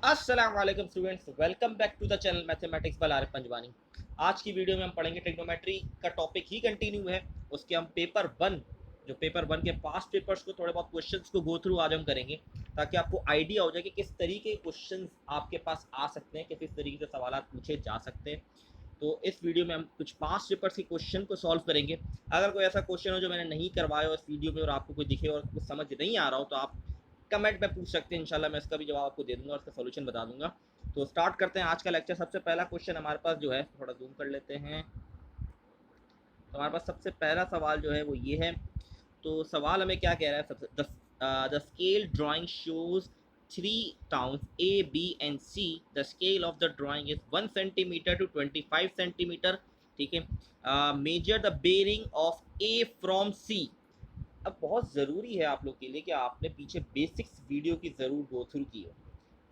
अस्सलाम वालेकुम students, welcome back to the channel mathematics by Arif Panjwani. आज की वीडियो में हम पढ़ेंगे ट्रिग्नोमेट्री का टॉपिक ही कंटिन्यू है। उसके हम पेपर वन पेपर वन के पास्ट पेपर्स को थोड़े बहुत क्वेश्चंस को गो थ्रू आज हम करेंगे, ताकि आपको आइडिया हो जाए कि किस तरीके के क्वेश्चंस आपके पास आ सकते हैं, किस तरीके से सवाल पूछे जा सकते हैं। तो इस वीडियो में हम कुछ पास्ट पेपर्स के क्वेश्चन को सॉल्व करेंगे। अगर कोई ऐसा क्वेश्चन हो जो मैंने नहीं करवाया हो इस वीडियो में और आपको कोई दिखे और कुछ समझ नहीं आ रहा हो, तो आप कमेंट में पूछ सकते हैं। इंशाल्लाह मैं इसका भी जवाब आपको दे दूंगा और इसका सोल्यूशन बता दूंगा। तो स्टार्ट करते हैं आज का लेक्चर। सबसे पहला क्वेश्चन हमारे पास जो है, थोड़ा जूम कर लेते हैं। तो हमारे पास सबसे पहला सवाल जो है वो ये है। तो सवाल हमें क्या कह रहा है, सबसे the scale drawing shows three towns A B and C. The scale of the drawing is 1 centimetre to 25 centimetre. ठीक है। Measure the bearing of A from C. अब बहुत ज़रूरी है आप लोग के लिए कि आपने पीछे बेसिक्स वीडियो की ज़रूर गो थ्रू की हो।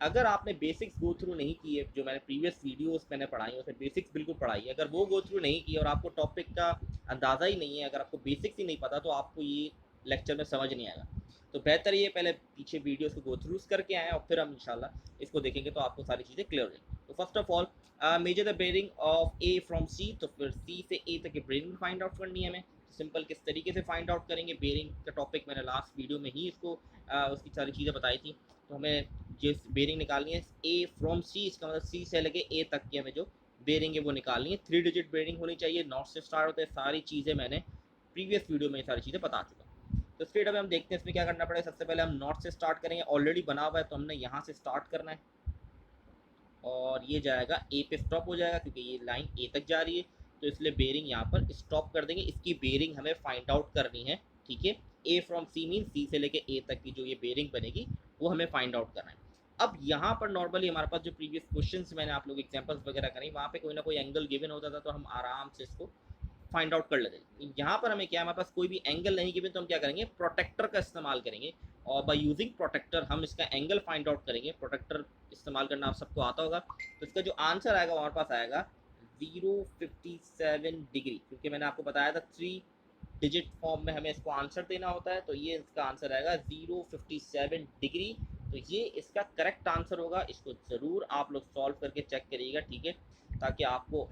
अगर आपने बेसिक्स गो थ्रू नहीं की है, जो मैंने प्रीवियस वीडियोस मैंने पढ़ाई उसमें बेसिक्स बिल्कुल पढ़ाई है, अगर वो गो थ्रू नहीं की और आपको टॉपिक का अंदाज़ा ही नहीं है, अगर आपको बेसिक्स ही नहीं पता, तो आपको ये लेक्चर में समझ नहीं आएगा। तो बेहतर ये पहले पीछे वीडियोस को गो थ्रू करके आएँ और फिर हम इंशाल्लाह इसको देखेंगे, तो आपको सारी चीज़ें क्लियर हो जाएंगी। तो first of all, measure the bearing of A from C. तो फिर सी से ए तक की बेरिंग फाइंड आउट करनी है हमें। सिंपल किस तरीके से फाइंड आउट करेंगे, बेरिंग का टॉपिक मैंने लास्ट वीडियो में ही इसको उसकी सारी चीज़ें बताई थी। तो हमें जिस बेरिंग निकालनी है ए फ्रॉम सी, इसका मतलब सी से लगे ए तक की हमें जो बेरिंग है वो निकालनी है। 3 डिजिट बेरिंग होनी चाहिए, नॉट से स्टार्ट होते हैं। सारी चीज़ें मैंने प्रीवियस वीडियो में सारी चीज़ें बता चुका हूँ। तो स्ट्रेट अब हम देखते हैं इसमें क्या करना पड़ेगा। सबसे पहले हम नॉट से स्टार्ट करेंगे, ऑलरेडी बना हुआ है तो हमने यहाँ से स्टार्ट करना है और ये जाएगा ए पे स्टॉप हो जाएगा, क्योंकि ये लाइन ए तक जा रही है। तो इसलिए बेरिंग यहाँ पर स्टॉप कर देंगे। इसकी बेरिंग हमें फाइंड आउट करनी है। ठीक है। ए फ्रॉम सी मीन सी से लेके ए तक की जो ये बेरिंग बनेगी वो हमें फाइंड आउट करना है। अब यहाँ पर नॉर्मली हमारे पास जो प्रीवियस क्वेश्चंस मैंने आप लोग एग्जांपल्स वगैरह करें, वहाँ पे कोई ना कोई एंगल गिवन होता था, तो हम आराम से इसको फाइंड आउट कर लेते हैं। यहाँ पर हमें क्या, हमारे पास कोई भी एंगल नहीं गिवन, तो हम क्या करेंगे, प्रोटेक्टर का इस्तेमाल करेंगे। और बाय यूजिंग प्रोटेक्टर हम इसका एंगल फाइंड आउट करेंगे। प्रोटेक्टर इस्तेमाल करना आप सबको आता होगा। तो इसका जो आंसर आएगा हमारे पास आएगा 057 डिग्री, क्योंकि मैंने आपको बताया था 3 डिजिट फॉर्म में हमें इसको आंसर देना होता है। तो ये इसका आंसर आएगा 057 डिग्री। तो ये इसका करेक्ट आंसर होगा। इसको ज़रूर आप लोग सॉल्व करके चेक करिएगा, ठीक है, ताकि आपको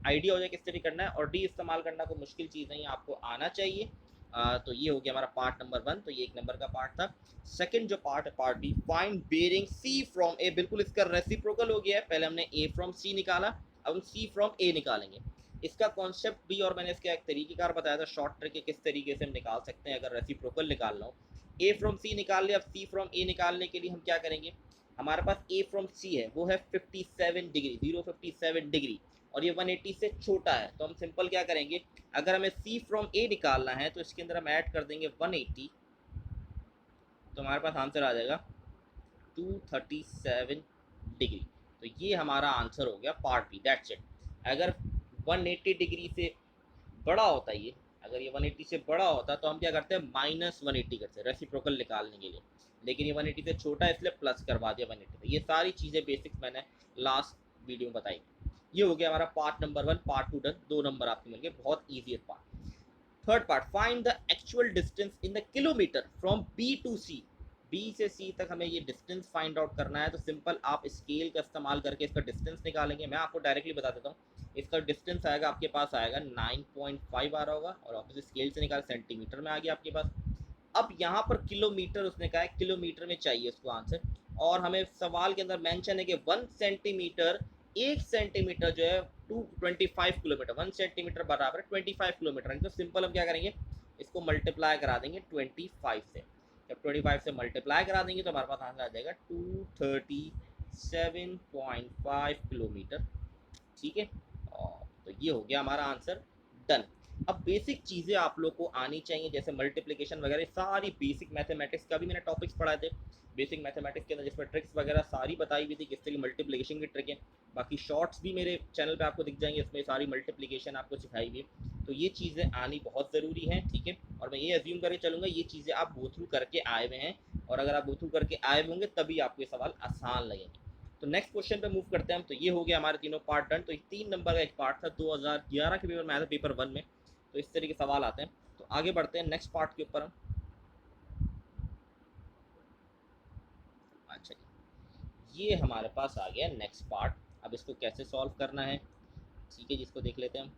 आइडिया हो जाए किस तरीके करना है। और डी इस्तेमाल करना कोई मुश्किल चीज़ नहीं, आपको आना चाहिए। तो ये हो गया हमारा पार्ट नंबर 1। तो ये 1 नंबर का पार्ट था। सेकंड जो पार्ट है, part B, find bearing C from A. बिल्कुल इसका रेसिप्रोकल हो गया है। पहले हमने ए फ्रॉम सी निकाला, अब हम सी फ्रॉम ए निकालेंगे। इसका कॉन्सेप्ट भी और मैंने इसका एक तरीकेकार बताया था, शॉर्ट ट्रिक, किस तरीके से हम निकाल सकते हैं अगर रेसिप्रोकल निकालना हो। ए फ्रॉम सी निकाल लिया। अब सी फ्रॉम ए निकालने के लिए हम क्या करेंगे, हमारे पास ए फ्रॉम सी है वो है 57 डिग्री, 057 डिग्री, और ये 180 से छोटा है। तो हम सिंपल क्या करेंगे, अगर हमें सी फ्रॉम ए निकालना है तो इसके अंदर हम ऐड कर देंगे 180। तो हमारे पास आंसर आ जाएगा 237 डिग्री। तो ये हमारा आंसर हो गया पार्ट बी, दैट्स इट। अगर 180 डिग्री से बड़ा होता है ये, अगर ये 180 से बड़ा होता तो हम क्या करते हैं, -180 करते हैं रेसिप्रोकल निकालने के लिए। लेकिन ये 180 से छोटा है इसलिए प्लस करवा दिया 180 पे। ये सारी चीज़ें बेसिक्स मैंने लास्ट वीडियो में बताई। ये हो गया हमारा part number 1। Part 2 done, 2 number आपको मिल गए, बहुत easy part. Third part, find the actual distance in the kilometre from B to C. B से सी तक हमें ये डिस्टेंस फाइंड आउट करना है। तो सिंपल आप स्केल का इस्तेमाल करके इसका डिस्टेंस निकालेंगे। मैं आपको डायरेक्टली बता देता हूँ, इसका डिस्टेंस आएगा आपके पास आएगा 9.5 आ रहा होगा, और ऑब्वियसली स्केल से निकाल सेंटीमीटर में आ गया आपके पास। अब यहाँ पर किलोमीटर उसने कहा है, किलोमीटर में चाहिए उसको आंसर। और हमें सवाल के अंदर मेंशन है कि 1 सेंटीमीटर, 1 सेंटीमीटर जो है 25 किलोमीटर, 1 सेंटीमीटर बराबर 25 किलोमीटर। तो सिंपल हम क्या करेंगे, इसको मल्टीप्लाई करा देंगे 25 से। जब 25 से मल्टीप्लाई करा देंगे तो हमारे पास आंसर आ जाएगा 237.5 किलोमीटर। ठीक है। और तो ये हो गया हमारा आंसर डन। अब बेसिक चीज़ें आप लोग को आनी चाहिए, जैसे मल्टीप्लिकेशन वगैरह, सारी बेसिक मैथमेटिक्स का भी मैंने टॉपिक्स पढ़ाए थे। बेसिक मैथमेटिक्स के अंदर जिसमें ट्रिक्स वगैरह सारी बताई हुई थी, किस तरीके मल्टीप्लिकेशन की ट्रिक है। बाकी शॉर्ट्स भी मेरे चैनल पे आपको दिख जाएंगे, इसमें सारी मल्टीप्लिकेशन आपको सिखाई हुई है। तो ये चीज़ें आनी बहुत ज़रूरी हैं, ठीक है। और मैं ये अज्यूम करके चलूँगा ये चीज़ें आप गो थ्रू करके आए हुए हैं, और अगर आप गो थ्रू करके आए हुए होंगे तभी आपको ये सवाल आसान लगेंगे। तो नेक्स्ट क्वेश्चन पे मूव करते हैं हम। तो ये हो गया हमारे तीनों पार्ट डन। तो ये 3 नंबर का एक पार्ट था 2011 के पेपर में आया था, पेपर 1 में। तो इस तरीके के सवाल आते हैं। तो आगे बढ़ते हैं नेक्स्ट पार्ट के ऊपर हम। अच्छा जी, ये हमारे पास आ गया नेक्स्ट पार्ट। अब इसको कैसे सॉल्व करना है, ठीक है, जिसको देख लेते हैं हम।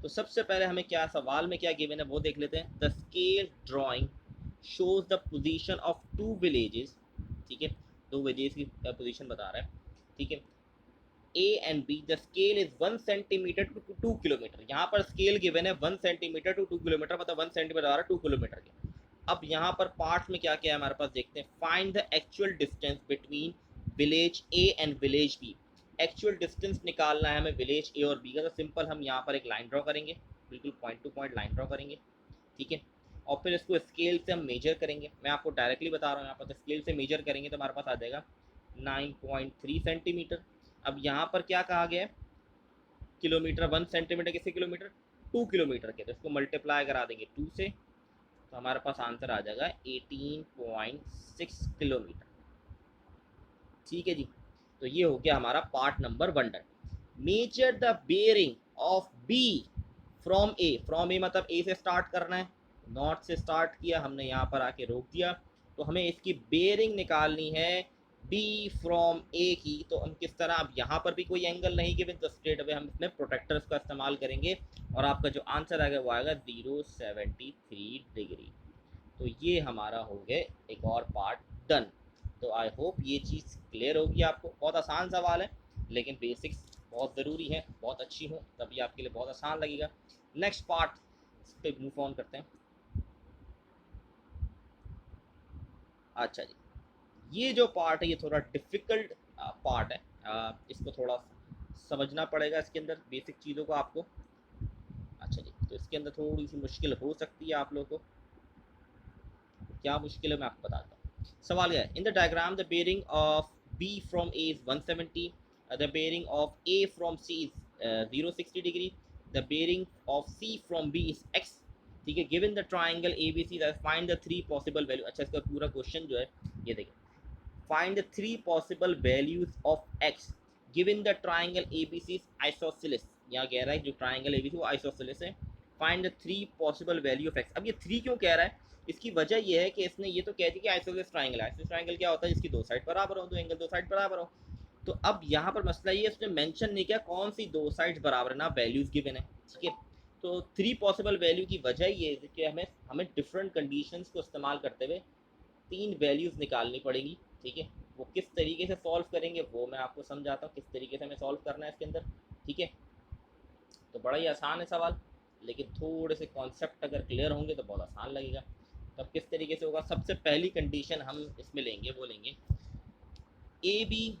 तो सबसे पहले हमें क्या सवाल में क्या गिवन है वो देख लेते हैं। The scale drawing shows the position of two villages, ठीक है, दो विलेजेस की पोजीशन बता रहा है, ठीक है, A and B. The scale is 1 centimetre to 2 kilometre. यहाँ पर स्केल गिवन है 1 सेंटीमीटर टू 2 किलोमीटर, मतलब 1 सेंटीमीटर आ रहा है 2 किलोमीटर के। अब यहाँ पर पार्ट्स में क्या क्या है हमारे पास देखते हैं। Find the actual distance between village A and village B. Actual distance निकालना है हमें विलेज ए और बी का। तो सिंपल हम यहाँ पर एक लाइन ड्रॉ करेंगे, बिल्कुल point two point line draw करेंगे, ठीक है, और फिर इसको स्केल से हम मेजर करेंगे। मैं आपको डायरेक्टली बता रहा हूँ, यहाँ पर स्केल से मेजर करेंगे तो हमारे पास आ जाएगा 9.3 सेंटीमीटर। अब यहाँ पर क्या कहा गया है, किलोमीटर, 1 सेंटीमीटर किससे किलोमीटर, 2 किलोमीटर के, तो इसको मल्टीप्लाई करा देंगे 2 से, तो हमारे पास आंसर आ जाएगा 18.6 किलोमीटर, ठीक है जी। तो ये हो गया हमारा part number 1 done. Measure the bearing of B from A. From A मतलब ए से स्टार्ट करना है, नॉर्थ से स्टार्ट किया हमने, यहाँ पर आके रोक दिया, तो हमें इसकी बेयरिंग निकालनी है बी फ्रॉम ए की। तो हम किस तरह, अब यहाँ पर भी कोई एंगल नहीं गिवन, तो स्ट्रेट अवे हम इसमें प्रोटेक्टर्स का इस्तेमाल करेंगे और आपका जो आंसर आएगा वो आएगा 073 डिग्री। तो ये हमारा हो गया एक और पार्ट डन। तो आई होप ये चीज़ क्लियर होगी आपको। बहुत आसान सवाल है लेकिन बेसिक्स बहुत ज़रूरी है, बहुत अच्छी हो तभी आपके लिए बहुत आसान लगेगा। नेक्स्ट पार्ट पे मूव ऑन करते हैं। अच्छा जी, ये जो पार्ट है ये थोड़ा डिफ़िकल्ट पार्ट है, इसको थोड़ा समझना पड़ेगा इसके अंदर बेसिक चीज़ों को आपको। अच्छा जी, तो इसके अंदर थोड़ी सी मुश्किल हो सकती है आप लोगों को। क्या मुश्किल है मैं आपको बताता हूँ। सवाल क्या है, in the diagram the bearing of B from A is 170, the bearing of A from C is 060 degree, the bearing of C from B is X, ठीक है, given the triangle A B C, find the 3 possible value. अच्छा, इसका पूरा question जो है ये देखिए, find the 3 possible values of X given the triangle A B C isosceles. यहाँ कह रहा है जो ट्राइंगल ए बी सी वो आइसोसेलेस है। Find the 3 possible value of x. अब ये 3 क्यों कह रहा है, इसकी वजह ये है कि इसने ये तो कह दी कि आइसोसेलेस ट्राइंगल है। आइसोसेलेस ट्राइंगल क्या होता है, जिसकी दो साइड बराबर हो, दो एंगल दो साइड बराबर हो। तो अब यहाँ पर मसला ये उसने मेंशन नहीं किया कौन सी दो साइड्स बराबर है, ना वैल्यूज गिवन है, ठीक है। तो 3 पॉसिबल वैल्यू की वजह ये है कि हमें हमें डिफरेंट कंडीशंस को इस्तेमाल करते हुए 3 वैल्यूज निकालनी पड़ेंगी, ठीक है। वो किस तरीके से सॉल्व करेंगे वो मैं आपको समझाता हूँ, किस तरीके से हमें सॉल्व करना है इसके अंदर, ठीक है। तो बड़ा ही आसान है सवाल, लेकिन थोड़े से कॉन्सेप्ट अगर क्लियर होंगे तो बहुत आसान लगेगा। तो अब किस तरीके से होगा, सबसे पहली कंडीशन हम इसमें लेंगे, वो लेंगे A B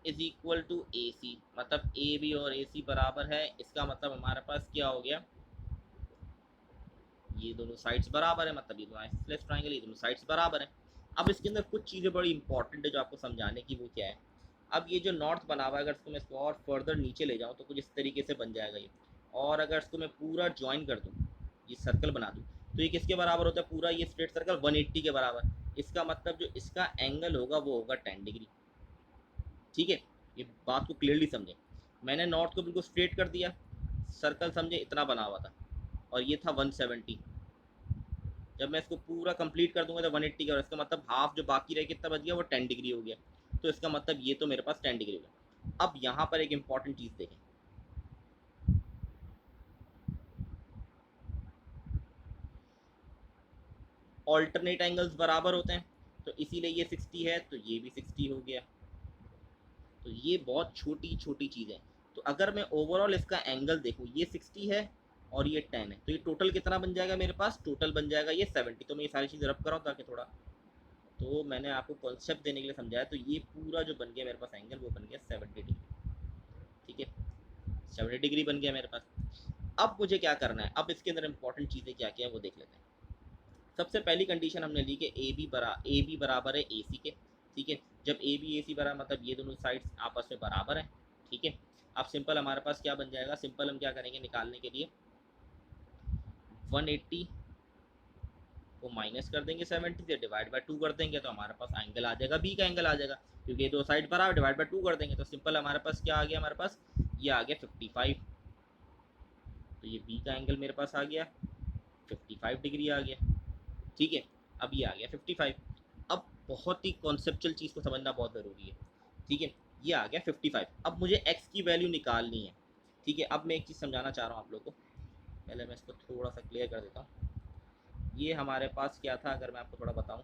is equal to A C. मतलब ए बी और ए सी बराबर है, इसका मतलब हमारे पास क्या हो गया, ये दोनों साइड्स बराबर है, मतलब ये दोनों आइसोसेलेस ट्राइंगल, ये दोनों साइड्स बराबर है। अब इसके अंदर कुछ चीज़ें बड़ी इंपॉर्टेंट है जो आपको समझाने की, वो क्या है। अब ये जो नॉर्थ बना हुआ है, अगर इसको मैं इसको और फर्दर नीचे ले जाऊँ तो कुछ इस तरीके से बन जाएगा ये। और अगर इसको मैं पूरा ज्वाइन कर दूँ, ये सर्कल बना दूँ, तो ये किसके बराबर होता है, पूरा ये स्ट्रेट सर्कल 180 के बराबर। इसका मतलब जो इसका एंगल होगा वो होगा 10 डिग्री, ठीक है। ये बात को क्लियरली समझें। मैंने नॉर्थ को बिल्कुल स्ट्रेट कर दिया, सर्कल समझे इतना बना हुआ था, और ये था 170। जब मैं इसको पूरा कंप्लीट कर दूंगा तो 180 का, इसका मतलब हाफ जो बाकी रह कितना बच गया, वो 10 डिग्री हो गया। तो इसका मतलब ये तो मेरे पास 10 डिग्री हो गया। अब यहाँ पर एक इंपॉर्टेंट चीज़ देखें, ऑल्टरनेट एंगल्स बराबर होते हैं, तो इसीलिए ये 60 है तो ये भी 60 हो गया। तो ये बहुत छोटी छोटी चीज़ है। तो अगर मैं ओवरऑल इसका एंगल देखूँ, ये 60 है और ये 10 है, तो ये टोटल कितना बन जाएगा मेरे पास, टोटल बन जाएगा ये 70। तो मैं ये सारी चीज़ रब कराऊँ ताकि थोड़ा, तो मैंने आपको कॉन्सेप्ट देने के लिए समझाया। तो ये पूरा जो बन गया मेरे पास एंगल, वो बन गया 70 डिग्री, ठीक है, 70 डिग्री बन गया मेरे पास। अब मुझे क्या करना है, अब इसके अंदर इंपॉर्टेंट चीज़ें क्या क्या है वो देख लेते हैं। सबसे पहली कंडीशन हमने ली कि ए बी बराबर है ए सी के, ठीक है। जब ए बी ए सी बराबर मतलब ये दोनों साइड्स आपस में बराबर हैं, ठीक है। अब सिंपल हमारे पास क्या बन जाएगा, सिंपल हम क्या करेंगे निकालने के लिए, 180 को माइनस कर देंगे 70 से, डिवाइड बाय 2 कर देंगे, तो हमारे पास एंगल आ जाएगा बी का एंगल आ जाएगा, क्योंकि ये दो साइड बराबर, डिवाइड बाय 2 कर देंगे तो सिंपल हमारे पास क्या आ गया, हमारे पास ये आ गया 55। तो ये बी का एंगल मेरे पास आ गया 55 डिग्री आ गया, ठीक है। अब ये आ गया 55। अब बहुत ही कॉन्सेप्चुअल चीज़ को समझना बहुत ज़रूरी है। ठीक है, ये आ गया 55। अब मुझे x की वैल्यू निकालनी है। ठीक है, अब मैं एक चीज़ समझाना चाह रहा हूँ आप लोगों को, पहले मैं इसको थोड़ा सा क्लियर कर देता हूँ। ये हमारे पास क्या था, अगर मैं आपको थोड़ा बताऊँ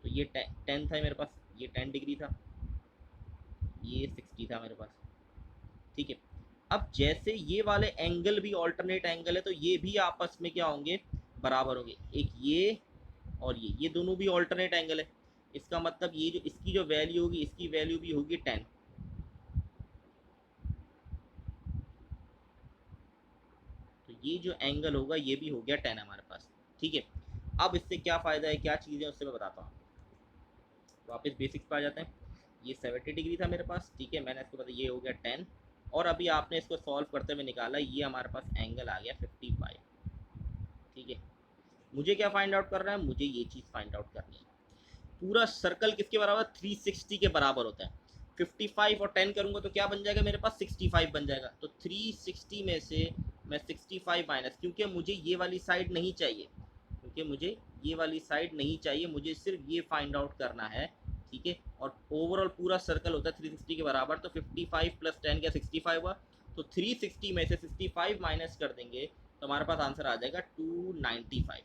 तो ये 10 था मेरे पास, ये 10 डिग्री था, ये 60 था मेरे पास। ठीक है, अब जैसे ये वाले एंगल भी ऑल्टरनेट एंगल है तो ये भी आपस में क्या होंगे, बराबर होंगे। एक ये और ये दोनों भी ऑल्टरनेट एंगल है। इसका मतलब ये जो इसकी जो वैल्यू होगी, इसकी वैल्यू भी होगी 10। तो ये जो एंगल होगा ये भी हो गया 10 हमारे पास। ठीक है, अब इससे क्या फ़ायदा है, क्या चीज़ है, उससे मैं बताता हूँ। वापस बेसिक्स पर आ जाते हैं। ये 70 डिग्री था मेरे पास। ठीक है, मैंने इसको बताया ये हो गया 10, और अभी आपने इसको सॉल्व करते हुए निकाला, ये हमारे पास एंगल आ गया 55। ठीक है, मुझे क्या फाइंड आउट करना है, मुझे ये चीज़ फाइंड आउट करनी है। पूरा सर्कल किसके बराबर, 360 के बराबर होता है। 55 और 10 करूंगा तो क्या बन जाएगा मेरे पास, 65 बन जाएगा। तो 360 में से मैं 65 माइनस, क्योंकि मुझे ये वाली साइड नहीं चाहिए, मुझे सिर्फ ये फाइंड आउट करना है। ठीक है, और ओवरऑल पूरा सर्कल होता है 360 के बराबर, तो 55 प्लस 10 क्या 65 हुआ। तो 360 में से 65 माइनस कर देंगे तो हमारे पास आंसर आ जाएगा 295।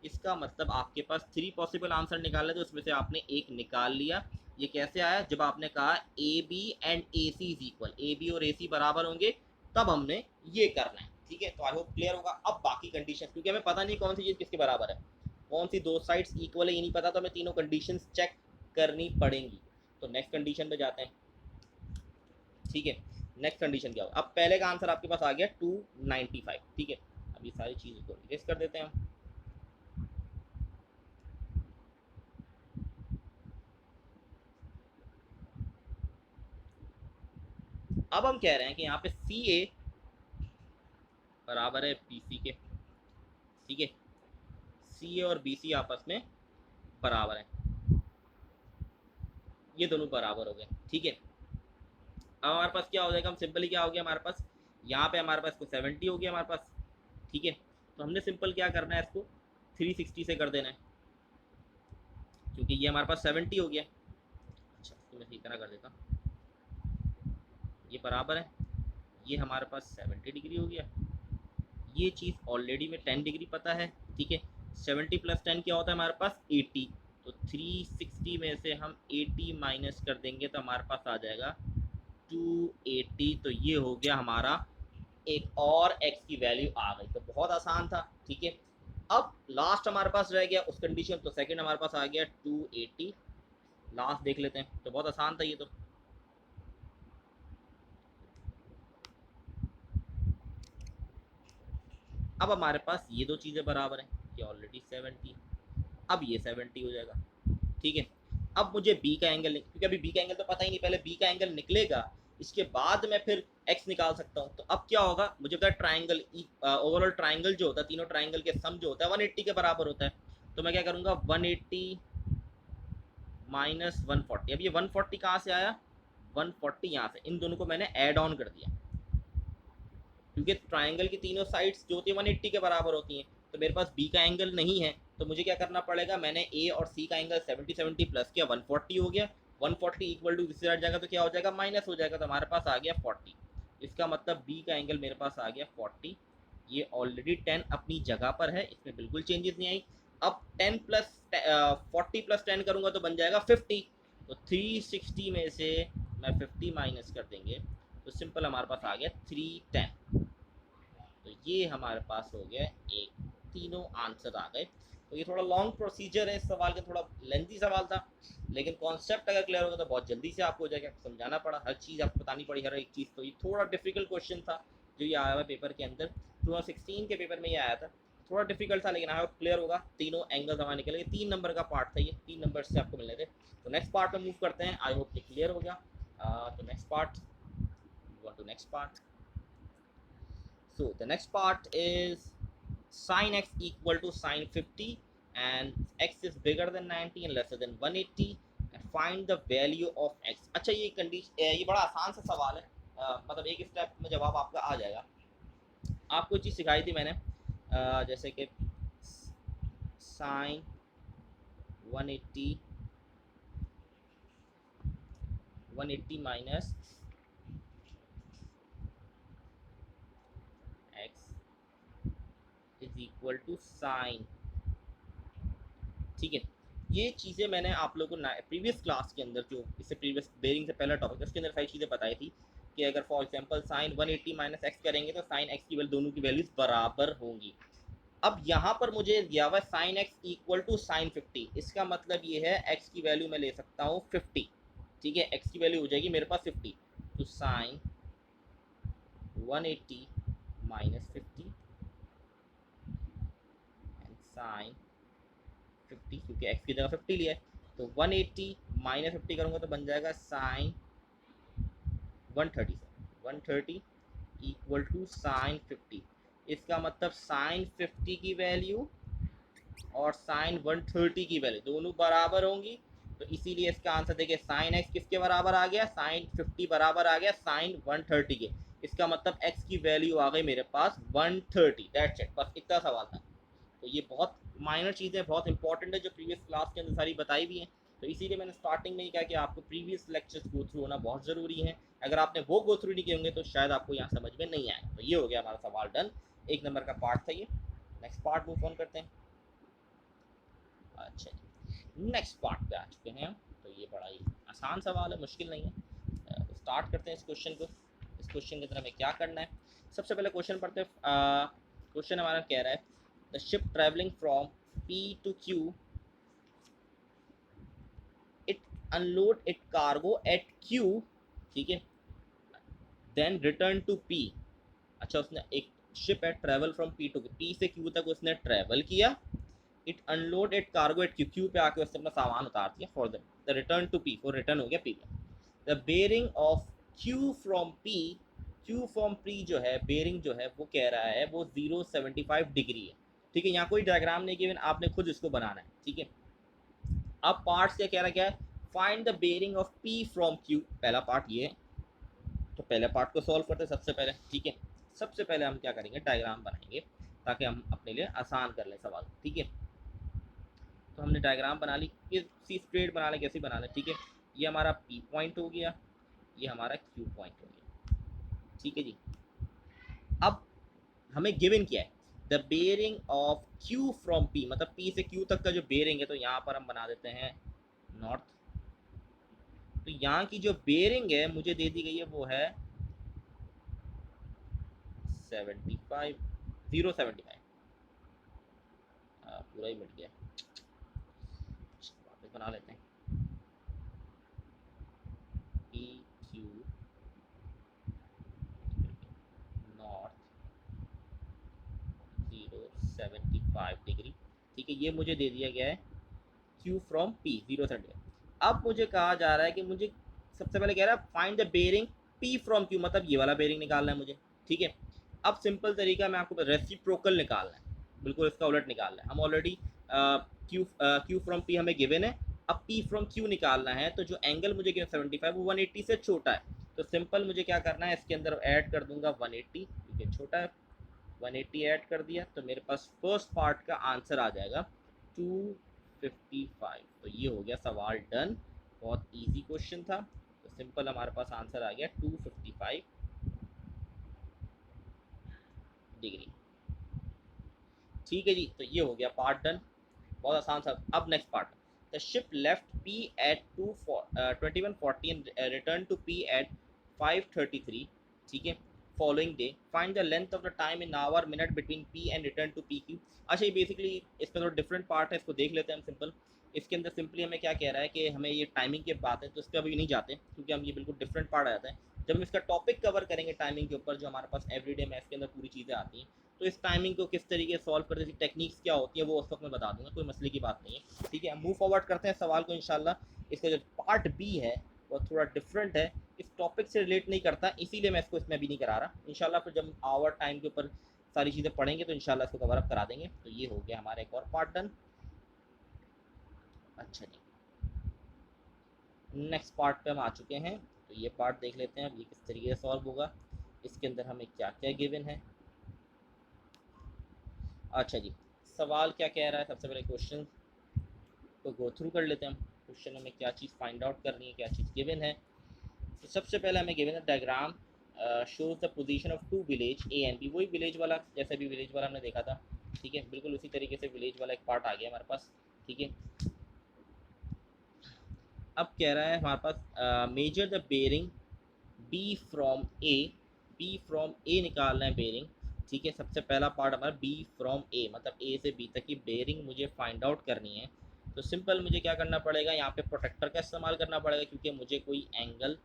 इसका मतलब आपके पास 3 पॉसिबल आंसर निकालने थे, उसमें से आपने एक निकाल लिया। ये कैसे आया, जब आपने कहा A B and A C is equal, A B और ए सी बराबर होंगे, तब हमने ये करना है। ठीक है, तो आई होप क्लियर होगा। अब बाकी कंडीशन, क्योंकि हमें पता नहीं कौन सी चीज़ किसके बराबर है, कौन सी दो साइड्स इक्वल है ये नहीं पता, तो हमें तीनों कंडीशन चेक करनी पड़ेंगी। तो नेक्स्ट कंडीशन पे जाते हैं। ठीक है, नेक्स्ट कंडीशन क्या होगा, अब पहले का आंसर आपके पास आ गया 295। ठीक है, अब ये सारी चीज़ों को इरेज कर देते हैं हम। अब हम कह रहे हैं कि यहाँ पे सी ए बराबर है बी सी के। ठीक है, सी ए और बी सी आपस में बराबर है, ये दोनों बराबर हो गए। ठीक है, अब हमारे पास क्या हो जाएगा, हम सिंपली क्या हो गया हमारे पास, यहाँ पे हमारे पास 70 हो गया हमारे पास। ठीक है, तो हमने सिंपल क्या करना है, इसको 360 से कर देना है, क्योंकि ये हमारे पास 70 हो गया। अच्छा, तो मैं इसी तरह कर देता हूँ, ये बराबर है, ये हमारे पास 70 डिग्री हो गया। ये चीज़ ऑलरेडी में 10 डिग्री पता है। ठीक है, 70 प्लस 10 क्या होता है हमारे पास, 80। तो 360 में से हम 80 माइनस कर देंगे तो हमारे पास आ जाएगा 280। तो ये हो गया हमारा, एक और x की वैल्यू आ गई। तो बहुत आसान था। ठीक है, अब लास्ट हमारे पास रह गया उस कंडीशन, तो सेकंड हमारे पास आ गया 280। लास्ट देख लेते हैं, तो बहुत आसान था ये तो। अब हमारे पास ये दो चीज़ें बराबर हैं, ये ऑलरेडी 70, अब ये 70 हो जाएगा। ठीक है, अब मुझे बी का एंगल, क्योंकि अभी बी का एंगल तो पता ही नहीं, पहले बी का एंगल निकलेगा, इसके बाद मैं फिर एक्स निकाल सकता हूँ। तो अब क्या होगा, मुझे पता है ट्राइंगल, ओवरऑल ट्राइंगल जो होता है, तीनों ट्राइंगल के सम जो होता है 180 के बराबर होता है। तो मैं क्या करूँगा, 180 माइनस 140। अब ये 140 कहाँ से आया, 140 यहाँ से, इन दोनों को मैंने ऐड ऑन कर दिया, क्योंकि ट्राइंगल की तीनों साइड्स जो होती है 180 के बराबर होती हैं। तो मेरे पास बी का एंगल नहीं है, तो मुझे क्या करना पड़ेगा, मैंने ए और सी का एंगल 70 प्लस किया, 140 हो गया। 140 इक्वल टू इससे हट जाएगा तो क्या हो जाएगा, माइनस हो जाएगा, तो हमारे पास आ गया 40। इसका मतलब बी का एंगल मेरे पास आ गया 40। ये ऑलरेडी 10 अपनी जगह पर है, इसमें बिल्कुल चेंजेस नहीं आई। अब 10 प्लस 40 प्लस 10 करूँगा तो बन जाएगा 50। तो 360 में से मैं 50 माइनस कर देंगे तो सिंपल हमारे पास आ गया 310। तो ये हमारे पास हो गया एक, तीनों आंसर आ गए। तो ये थोड़ा लॉन्ग प्रोसीजर है इस सवाल का, थोड़ा लेंथी सवाल था, लेकिन कॉन्सेप्ट अगर क्लियर होगा तो बहुत जल्दी से आपको हो जाएगा। समझाना पड़ा, हर चीज़ आपको बतानी पड़ी, हर एक चीज़। तो ये थोड़ा डिफिकल्ट क्वेश्चन था जो ये आया हुआ पेपर के अंदर, 2016 के पेपर में ये आया था। थोड़ा डिफिकल्ट था, लेकिन आई होप क्लियर होगा। तीनों एंगल्स हमारे निकले, 3 नंबर का पार्ट था ये, 3 नंबर से आपको मिलने थे। तो नेक्स्ट पार्ट में मूव करते हैं, आई होप ये क्लियर हो गया। तो next part, to next part. So the next part is sin x equal to sin 50 and x is bigger than 90 and lesser than 180 and find the value of x। अच्छा, ये condition, ये बड़ा आसान सा सवाल है, मतलब एक स्टेप में जवाब आपका आ जाएगा। आपको चीज़ सिखाई थी मैंने, जैसे कि sin 180 180 minus X is equal to sine. ठीक है, ये चीज़ें मैंने आप लोगों को प्रीवियस क्लास के अंदर, जो इससे प्रीवियस बेरिंग से पहला टॉपिक उसके अंदर सारी चीज़ें बताई थी कि अगर for example sine 180 minus X करेंगे तो साइन एक्स की वैल्यू, दोनों की वैल्यूज बराबर होंगी। अब यहाँ पर मुझे दिया हुआ sine X equal to sine 50, इसका मतलब ये है एक्स की वैल्यू मैं ले सकता हूँ 50। ठीक है, एक्स की वैल्यू हो जाएगी मेरे पास 50, तो साइन 180 माइनस 50 एंड साइन 50, क्योंकि एक्स की जगह 50 लिया है, तो 180 माइनस 50 करूँगा तो बन जाएगा साइन 130, 130 इक्वल टू साइन 50। इसका मतलब साइन 50 की वैल्यू और साइन 130 की वैल्यू दोनों बराबर होंगी, तो इसीलिए इसका आंसर देखिए साइन एक्स किसके बराबर आ गया, साइन 50 बराबर आ गया साइन 130 के। इसका मतलब एक्स की वैल्यू आ गई मेरे पास 130। दैट्स इट, बस इतना सवाल था। तो ये बहुत माइनर चीज़ें बहुत इंपॉर्टेंट है जो प्रीवियस क्लास के अंदर सारी बताई भी हैं, तो इसीलिए मैंने स्टार्टिंग में ही कहा कि आपको प्रीवियस लेक्चर्स गो थ्रू होना बहुत ज़रूरी है। अगर आपने वो गो थ्रू नहीं किए होंगे तो शायद आपको यहाँ समझ में नहीं आएगा। तो ये हो गया हमारा सवाल डन, 1 नंबर का पार्ट था ये। नेक्स्ट पार्ट मूव ऑन करते हैं। अच्छा जी, नेक्स्ट पार्ट पे आ चुके हैं हम। तो ये बड़ा ही आसान सवाल है, मुश्किल नहीं है। स्टार्ट करते हैं इस क्वेश्चन को। इस क्वेश्चन के अंदर हमें क्या करना है, सबसे पहले क्वेश्चन पढ़ते हैं। क्वेश्चन हमारा कह रहा है the ship travelling from P to Q, it unload it cargo at Q, ठीक है, देन रिटर्न टू पी। अच्छा, उसने एक शिप है travel from P to, P से क्यू तक उसने ट्रैवल किया, it unload it cargo at Q, Q पे आके उसने अपना सामान उतार दिया, for the return to P, for return हो गया पी पे। The bearing of Q from P, Q from P जो है बेरिंग जो है वो कह रहा है वो 075 डिग्री है। ठीक है, यहाँ कोई डायग्राम नहीं गिवन, आपने खुद इसको बनाना है। ठीक है, अब पार्ट्स क्या कह रहा है, क्या है, find the bearing of P from Q, पहला पार्ट ये है। तो पहले पार्ट को सॉल्व करते हैं सबसे पहले। ठीक है, सबसे पहले हम क्या करेंगे, डायग्राम बनाएंगे ताकि हम अपने लिए आसान कर लें सवाल। ठीक है, तो हमने डायग्राम बना ली, किसी स्ट्रेट बना लें, कैसी बना लें। ठीक है, ये हमारा पी पॉइंट हो गया, ये हमारा क्यू पॉइंट हो गया। ठीक है जी, अब हमें गिवन क्या है, the bearing of Q from P, मतलब पी से क्यू तक का जो बेरिंग है, तो यहाँ पर हम बना देते हैं नॉर्थ। तो यहाँ की जो बेरिंग है मुझे दे दी गई है वो है 75, 075, पूरा ही मिट गया, वापस बना लेते हैं। P Q north 075 degree. ठीक है, ये मुझे दे दिया गया है क्यू फ्रॉम पी 075। अब मुझे कहा जा रहा है कि मुझे सबसे पहले कह रहा है find the bearing P from Q, मतलब ये वाला बेरिंग निकालना है मुझे। ठीक है, अब सिंपल तरीका मैं आपको, रेसिप्रोकल निकालना है, बिल्कुल इसका उलट निकालना है। हम ऑलरेडी क्यू फ्रॉम पी हमें गिवन है, अब पी फ्रॉम क्यू निकालना है, तो जो एंगल मुझे गिवन 75 वो 180 से छोटा है, तो सिंपल मुझे क्या करना है, इसके अंदर ऐड कर दूंगा 180, क्योंकि छोटा है। 180 ऐड कर दिया तो मेरे पास फर्स्ट पार्ट का आंसर आ जाएगा 255। तो ये हो गया सवाल डन, बहुत इजी क्वेश्चन था। तो सिंपल हमारे पास आंसर आ गया 255 डिग्री। ठीक है जी, तो ये हो गया पार्ट डन, बहुत आसान था। अब next part, the ship left P at 2140 and return to P at 533। ठीक है, following day find the length of the time in hour minute between P and return to P Q. अच्छा, ये basically इसका थोड़ा different part है, इसको देख लेते हैं हम सिंपल। इसके अंदर सिंपली हमें क्या कह रहा है कि हमें ये टाइमिंग की बात है, तो इस पर अभी नहीं जाते क्योंकि हम ये बिल्कुल डिफरेंट पार्ट आ जाता है। जब हम इसका टॉपिक कवर करेंगे टाइमिंग के ऊपर, जो हमारे पास एवरीडे मैथ्स के अंदर पूरी चीज़ें आती हैं, तो इस टाइमिंग को किस तरीके से सॉल्व करते हैं, टेक्निक्स क्या होती है, वो उस वक्त मैं बता दूंगा, कोई मसले की बात नहीं है। ठीक है, हम मूव फॉरवर्ड करते हैं सवाल को इंशाल्लाह। इसका जो पार्ट बी है वो थोड़ा डिफरेंट है, इस टॉपिक से रिलेट नहीं करता, इसीलिए मैं इसको इसमें भी नहीं करा रहा। इंशाल्लाह फिर जब आवर टाइम के ऊपर सारी चीज़ें पढ़ेंगे तो इंशाल्लाह इसको कवर अप करा देंगे। तो ये हो गया हमारा एक और पार्ट डन। अच्छा जी, नेक्स्ट पार्ट पे हम आ चुके हैं, तो ये पार्ट देख लेते हैं अब ये किस तरीके से सॉल्व होगा, इसके अंदर हमें क्या क्या गिवन है। अच्छा जी, सवाल क्या कह रहा है, सबसे पहले क्वेश्चन को गो थ्रू कर लेते हैं हम। क्वेश्चन में क्या चीज़ फाइंड आउट करनी है, क्या चीज़ गिवन है। तो सबसे पहले हमें given diagram shows the position of two village A and B, वही विलेज वाला जैसे भी विलेज वाला हमने देखा था, ठीक है, बिल्कुल उसी तरीके से विलेज वाला एक पार्ट आ गया हमारे पास, ठीक है। अब कह रहा है हमारे पास measure the bearing B from A, B from A निकालना है बेरिंग, ठीक है। सबसे पहला पार्ट हमारा बी फ्रॉम ए, मतलब ए से बी तक की बेरिंग मुझे फाइंड आउट करनी है। तो सिंपल मुझे क्या करना पड़ेगा, यहाँ पे प्रोटेक्टर का इस्तेमाल करना पड़ेगा, क्योंकि मुझे कोई एंगल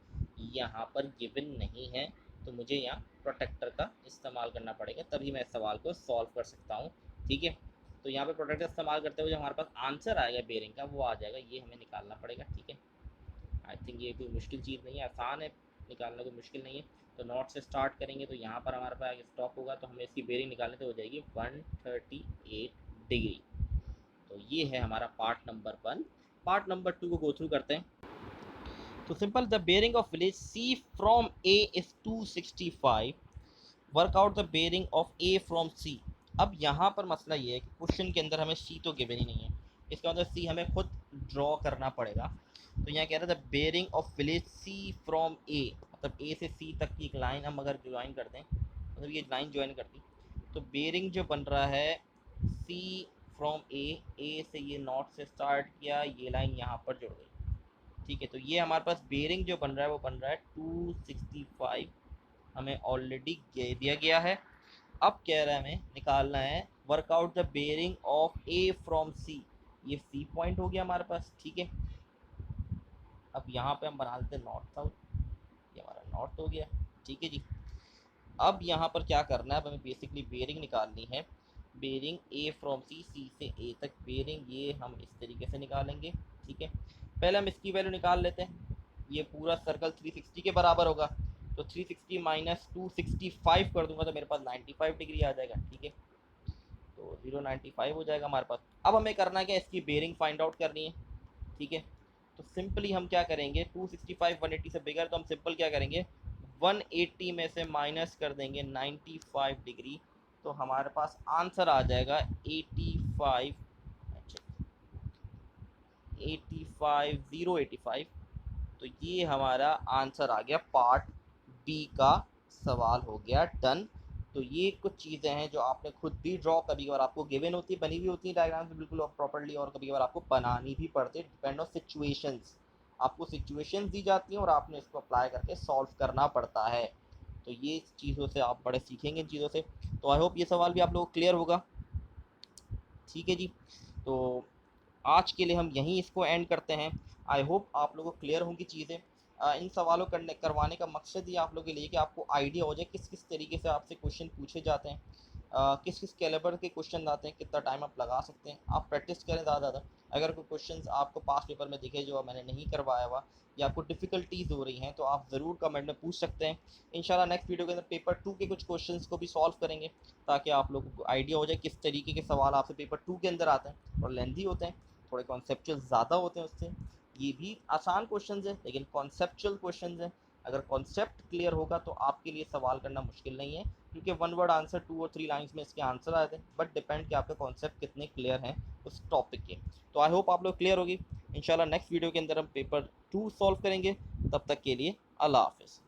यहाँ पर गिवन नहीं है, तो मुझे यहाँ प्रोटेक्टर का इस्तेमाल करना पड़ेगा, तभी मैं इस सवाल को सॉल्व कर सकता हूँ, ठीक है। तो यहाँ पे प्रोटेक्टर इस्तेमाल करते हुए जो हमारे पास आंसर आएगा बेरिंग का वो आ जाएगा, ये हमें निकालना पड़ेगा, ठीक है। आई थिंक ये कोई मुश्किल चीज़ नहीं है, आसान है, निकालना कोई मुश्किल नहीं है। तो नॉट से स्टार्ट करेंगे तो यहाँ पर हमारे पास स्टॉप होगा, तो हमें इसकी बेरिंग निकालने तो हो जाएगी 138 डिग्री। तो ये है हमारा पार्ट नंबर 1। पार्ट नंबर 2 को गो थ्रू करते हैं। तो simple, the bearing of village C from A is 265, work out the bearing of A from C. अब यहाँ पर मसला ये है कि क्वेश्चन के अंदर हमें सी तो गिवन ही नहीं है, इसका मतलब सी हमें खुद ड्रॉ करना पड़ेगा। तो यहाँ कह रहा था bearing of village C from A, मतलब ए से सी तक की एक लाइन हम अगर ज्वाइन कर दें, मतलब ये लाइन ज्वाइन कर दी, तो बेरिंग जो बन रहा है सी फ्रॉम ए से ये नॉट से स्टार्ट किया, ये लाइन यहाँ पर जुड़ गई, ठीक है। तो ये हमारे पास बेरिंग जो बन रहा है वो बन रहा है 265, हमें ऑलरेडी दिया गया है। अब कह रहा है हमें निकालना है work out the bearing of A from C, ये सी पॉइंट हो गया हमारे पास, ठीक है। अब यहाँ पे हम बना लेते हैं नॉर्थ साउथ, ये हमारा नॉर्थ हो गया, ठीक है जी। अब यहाँ पर क्या करना है, अब हमें बेसिकली बेरिंग निकालनी है, बेरिंग ए फ्रॉम सी, सी से ए तक बेरिंग, ये हम इस तरीके से निकालेंगे, ठीक है। पहले हम इसकी वैल्यू निकाल लेते हैं, ये पूरा सर्कल 360 के बराबर होगा, तो 360 माइनस 265 कर दूंगा तो मेरे पास 95 डिग्री आ जाएगा, ठीक है। तो 095 हो जाएगा हमारे पास। अब हमें करना क्या, इसकी बेरिंग फाइंड आउट करनी है, ठीक है। तो सिंपली हम क्या करेंगे, 265 180 से बिगर, तो हम सिंपल क्या करेंगे 180 में से माइनस कर देंगे 95 डिग्री, तो हमारे पास आंसर आ जाएगा 85, अच्छा 85 085। तो ये हमारा आंसर आ गया, पार्ट बी का सवाल हो गया डन। तो ये कुछ चीज़ें हैं जो आपने खुद भी ड्रॉ, कभी कभार आपको गिवन होती है, बनी हुई होती है डायग्राम से बिल्कुल प्रॉपर्ली, और कभी कभार आपको बनानी भी पड़ती है, डिपेंड ऑन सिचुएशंस। आपको सिचुएशंस दी जाती हैं और आपने इसको अप्लाई करके सॉल्व करना पड़ता है। तो ये चीज़ों से आप बड़े सीखेंगे इन चीज़ों से। तो आई होप ये सवाल भी आप लोगों को क्लियर होगा, ठीक है जी। तो आज के लिए हम यहीं इसको एंड करते हैं। आई होप आप लोगों को क्लियर होंगी चीज़ें। इन सवालों करवाने का मकसद ही आप लोगों के लिए कि आपको आइडिया हो जाए किस किस तरीके से आपसे क्वेश्चन पूछे जाते हैं, किस किस कैलिबर के क्वेश्चन आते हैं, कितना टाइम आप लगा सकते हैं। आप प्रैक्टिस करें ज़्यादा। अगर कोई क्वेश्चन आपको पास पेपर में दिखे जो मैंने नहीं करवाया हुआ, या आपको डिफ़िकल्टीज़ हो रही हैं, तो आप ज़रूर कमेंट में पूछ सकते हैं। इंशाल्लाह नेक्स्ट वीडियो के अंदर पेपर 2 के कुछ क्वेश्चंस को भी सॉल्व करेंगे, ताकि आप लोगों को आइडिया हो जाए किस तरीके के सवाल आपसे पेपर 2 के अंदर आते हैं। और लेंथी होते हैं, थोड़े कॉन्सेप्चुअल ज़्यादा होते हैं उससे। ये भी आसान क्वेश्चन है लेकिन कॉन्सेप्चुअल क्वेश्चन है। अगर कॉन्सेप्ट क्लियर होगा तो आपके लिए सवाल करना मुश्किल नहीं है, क्योंकि 1 वर्ड आंसर 2 और 3 लाइंस में इसके आंसर आते हैं, बट डिपेंड कि आपका कॉन्सेप्ट कितने क्लियर हैं उस टॉपिक के। तो आई होप आप लोग क्लियर होगी। इंशाल्लाह नेक्स्ट वीडियो के अंदर हम पेपर 2 सॉल्व करेंगे। तब तक के लिए अल्लाह हाफिज़।